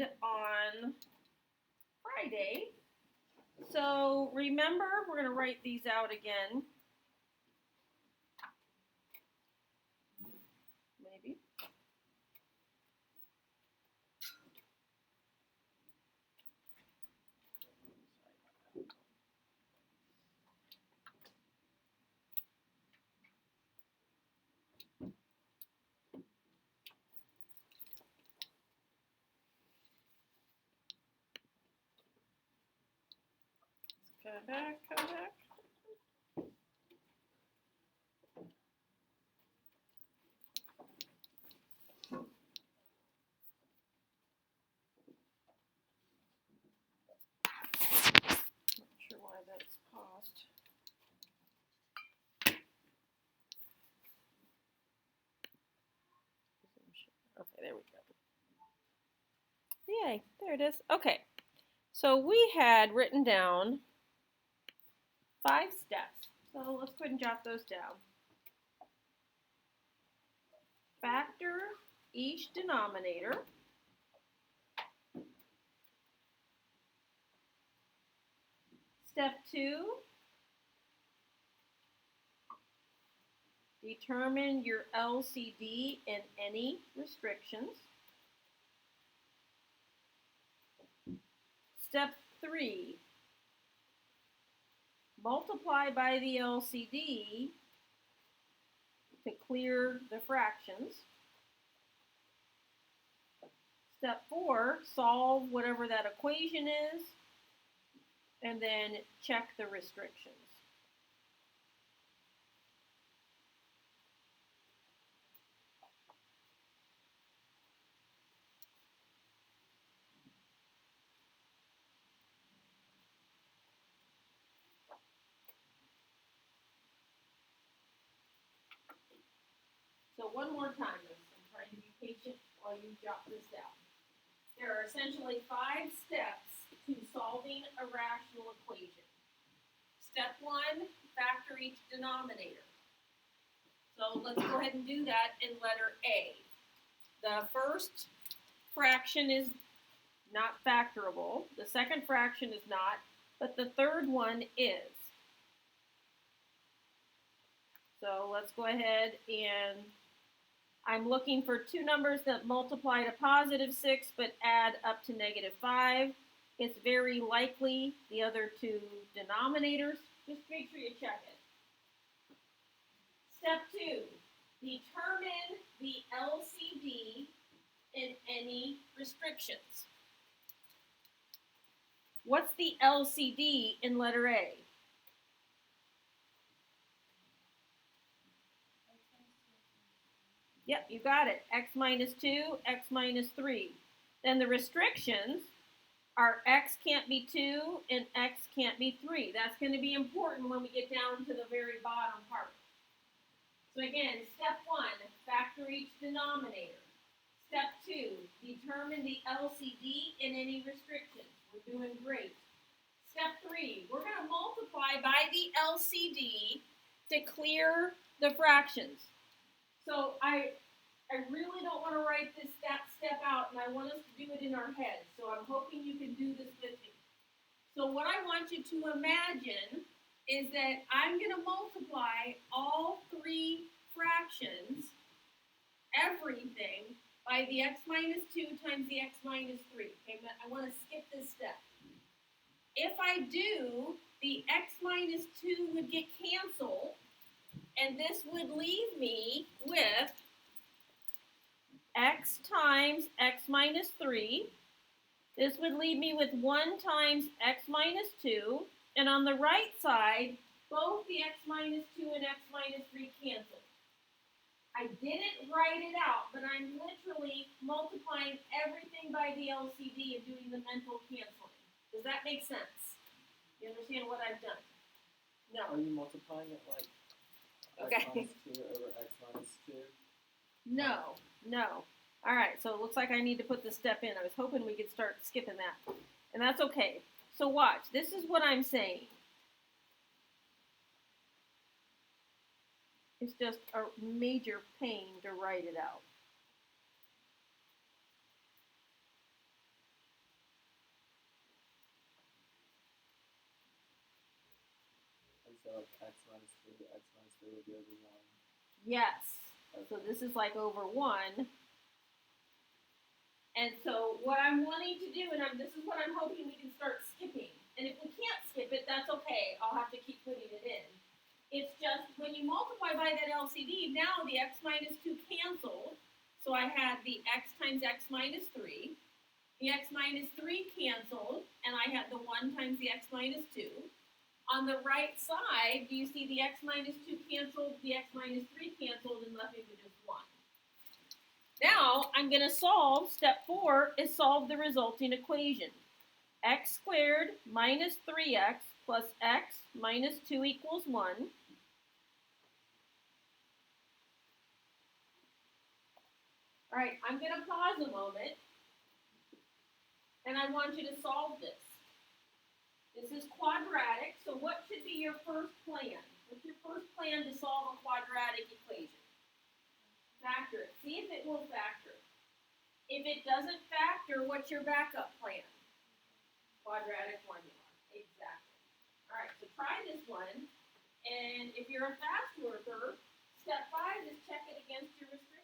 On Friday. So remember, we're going to write these out again. Maybe. Come back, come back. Not sure why that's paused. Okay, there we go. Yay, there it is. Okay, so we had written down 5 steps. So let's go ahead and jot those down. Factor each denominator. Step 2, determine your LCD and any restrictions. Step 3, multiply by the LCD to clear the fractions. Step 4, solve whatever that equation is, and then check the restrictions. So one more time, I'm trying to be patient while you jot this down. There are essentially 5 steps to solving a rational equation. Step 1, factor each denominator. So let's go ahead and do that in letter A. The first fraction is not factorable. The second fraction is not, but the third one is. So let's go ahead and I'm looking for 2 numbers that multiply to positive 6 but add up to negative 5. It's very likely the other 2 denominators. Just make sure you check it. Step 2, determine the LCD and any restrictions. What's the LCD in letter A? Yep, you got it. X minus 2, X minus 3. Then the restrictions are X can't be 2 and X can't be 3. That's going to be important when we get down to the very bottom part. So again, step 1, factor each denominator. Step 2, determine the LCD and any restrictions. We're doing great. Step 3, we're going to multiply by the LCD to clear the fractions. So I really don't want to write this step out, and I want us to do it in our heads. So I'm hoping you can do this with me. So what I want you to imagine is that I'm going to multiply all 3 fractions, everything, by the x minus 2 times the x minus 3. Okay, but I want to skip this step. If I do, the x minus 2 would get canceled, and this would leave me with x times x minus 3. This would leave me with 1 times x minus 2. And on the right side, both the x minus 2 and x minus 3 cancel. I didn't write it out, but I'm literally multiplying everything by the LCD and doing the mental canceling. Does that make sense? You understand what I've done? No. Are you multiplying it like okay. X minus 2 over x minus 2? No, no. All right, so it looks like I need to put this step in. I was hoping we could start skipping that. And that's okay. So watch. This is what I'm saying. It's just a major pain to write it out. So like x minus 3 would be over 1. Yes. Okay. So this is like over 1. And so what I'm wanting to do, and this is what I'm hoping we can start skipping. And if we can't skip it, that's okay. I'll have to keep putting it in. It's just when you multiply by that LCD, now the x minus 2 canceled. So I had the x times x minus 3. The x minus 3 canceled, and I had the 1 times the x minus 2. On the right side, do you see the x minus 2 canceled, the x minus 3 canceled, and left me with just 1. Now, I'm going to solve, step 4 is solve the resulting equation. X squared minus 3x plus x minus 2 equals 1. All right, I'm going to pause a moment, and I want you to solve this. This is quadratic, so what should be your first plan? What's your first plan to solve a quadratic equation? Factor it. See if it will factor. If it doesn't factor, what's your backup plan? Quadratic formula. Exactly. All right, so try this one. And if you're a fast worker, step 5 is check it against your restrictions.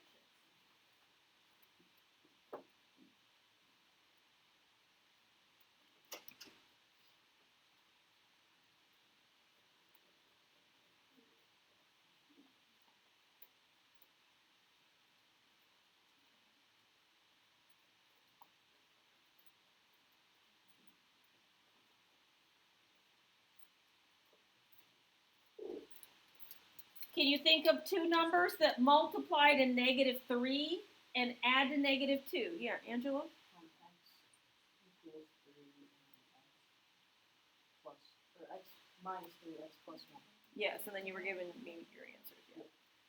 Can you think of two numbers that multiply to negative 3 and add to negative 2? Yeah, Angela? X equals 3 and x plus, or x minus 3x plus 1. Yes, and then you were giving me your answers. Yeah.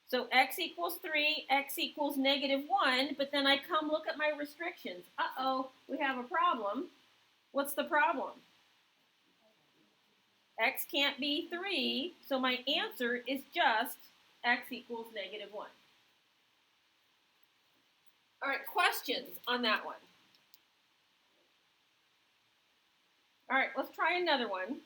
So x equals 3, x equals negative 1, but then I come look at my restrictions. Uh-oh, we have a problem. What's the problem? X can't be 3, so my answer is just x equals negative 1. All right, questions on that one? All right, let's try another one.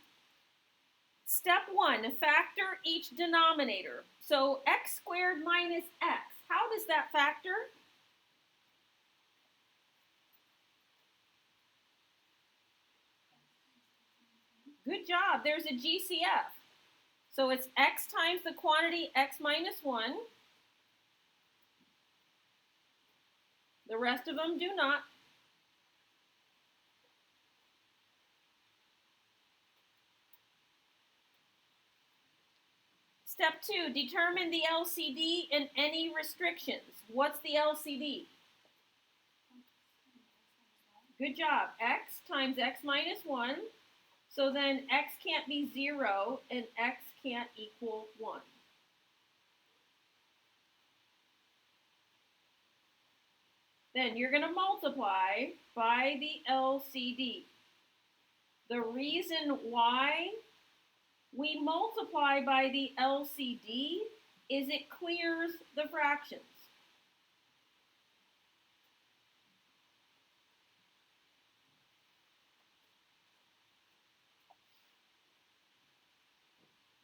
Step 1, factor each denominator. So x squared minus x. How does that factor? Good job. There's a GCF. So it's x times the quantity x minus 1. The rest of them do not. Step 2, determine the LCD and any restrictions. What's the LCD? Good job. X times x minus 1. So then x can't be 0 and x can't equal 1. Then you're going to multiply by the LCD. The reason why we multiply by the LCD is it clears the fractions.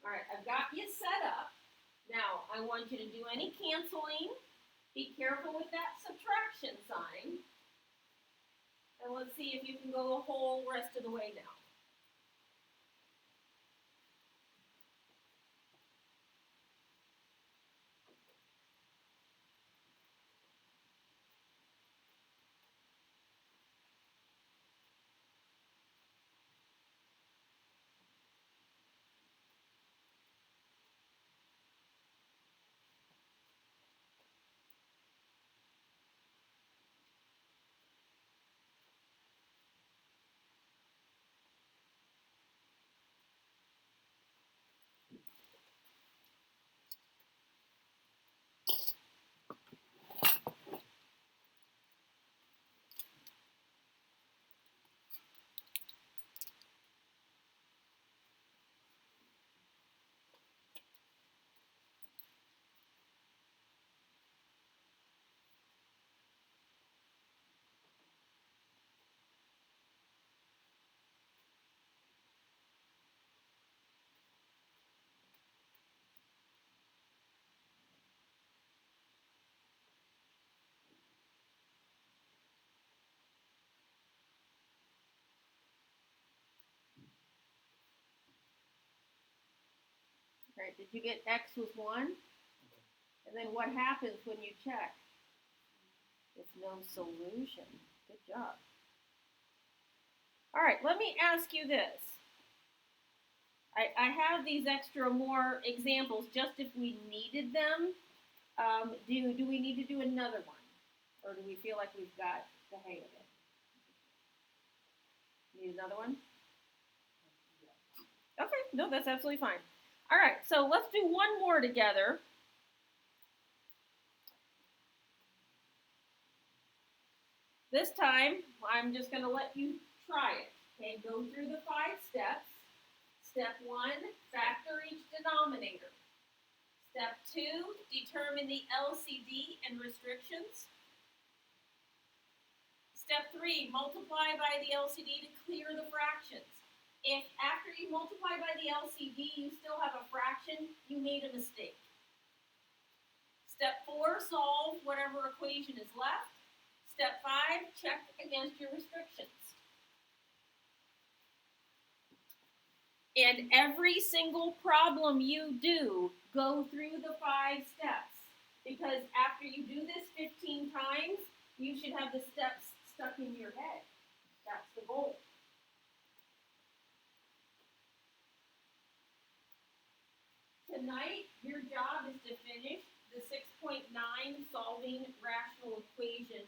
All right, I've got you set up. Now, I want you to do any canceling. Be careful with that subtraction sign. And let's see if you can go the whole rest of the way now. right, did you get x was 1? And then what happens when you check? It's no solution. Good job. All right, let me ask you this. I have these extra more examples just if we needed them. Do we need to do another one? Or do we feel like we've got the hang of it? Need another one? Okay, no, that's absolutely fine. All right, so let's do one more together. This time, I'm just going to let you try it. Okay, go through the 5 steps. Step 1, factor each denominator. Step 2, determine the LCD and restrictions. Step 3, multiply by the LCD to clear the fractions. If after you multiply by the LCD you still have a fraction, you made a mistake. Step 4, solve whatever equation is left. Step 5, check against your restrictions. And every single problem you do, go through the 5 steps. Because after you do this 15 times, you should have the steps stuck in your head. That's the goal. Tonight, your job is to finish the 6.9 Solving Rational Equation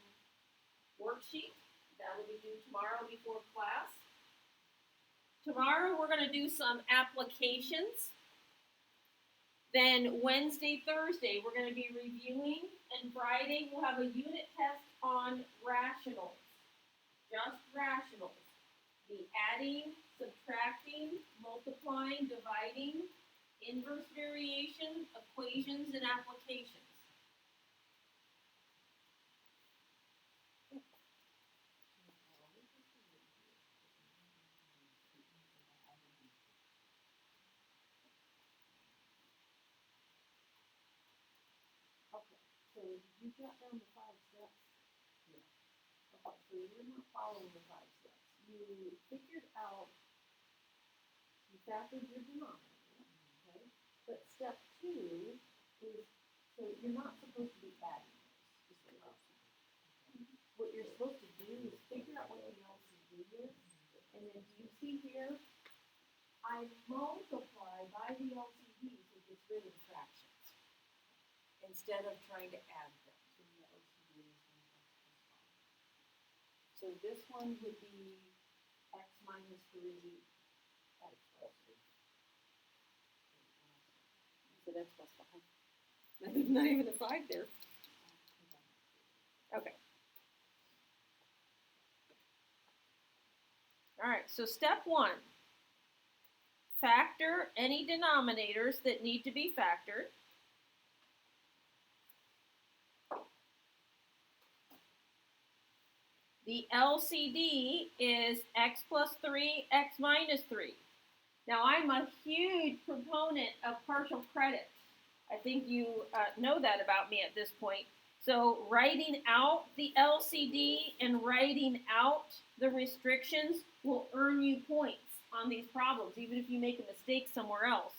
worksheet. That will be due tomorrow before class. Tomorrow we're going to do some applications. Then Wednesday, Thursday we're going to be reviewing. And Friday we'll have a unit test on rationals. Just rationals. The adding, subtracting, multiplying, dividing, inverse variation, equations, and applications. So you got down to 5 steps? Yeah. Okay, so you're not following the 5 steps. You figured out, you factored your denominator, okay? But step 2 is, so you're not supposed to be adding those. What you're supposed to do is figure out what the LCD is, and then do you see here? I multiply by the LCD so it gets rid of the fractions, instead of trying to add them. So this one would be x minus 3, x plus 3. So x plus 5. There's not even a 5 there. Okay. All right, so step 1. Factor any denominators that need to be factored. The LCD is x plus 3, x minus 3. Now, I'm a huge proponent of partial credit. I think you know that about me at this point. So writing out the LCD and writing out the restrictions will earn you points on these problems, even if you make a mistake somewhere else.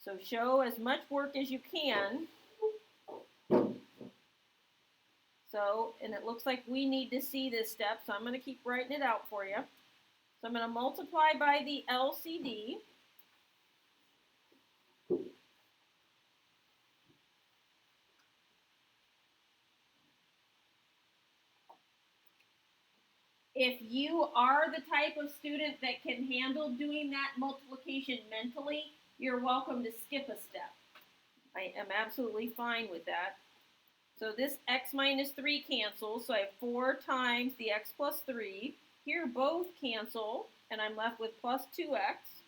So show as much work as you can. So, and it looks like we need to see this step, so I'm going to keep writing it out for you. So I'm going to multiply by the LCD. If you are the type of student that can handle doing that multiplication mentally, you're welcome to skip a step. I am absolutely fine with that. So this x minus 3 cancels, so I have 4 times the x plus 3. Here both cancel, and I'm left with plus 2x.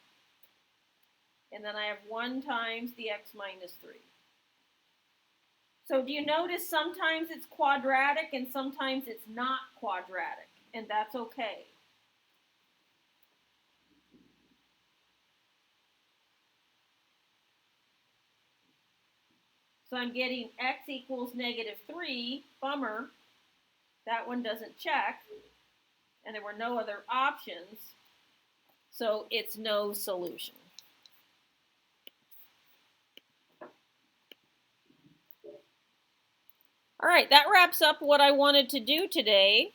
And then I have 1 times the x minus 3. So do you notice sometimes it's quadratic and sometimes it's not quadratic? And that's okay. So I'm getting x equals negative 3. Bummer. That one doesn't check. And there were no other options. So it's no solution. All right, that wraps up what I wanted to do today.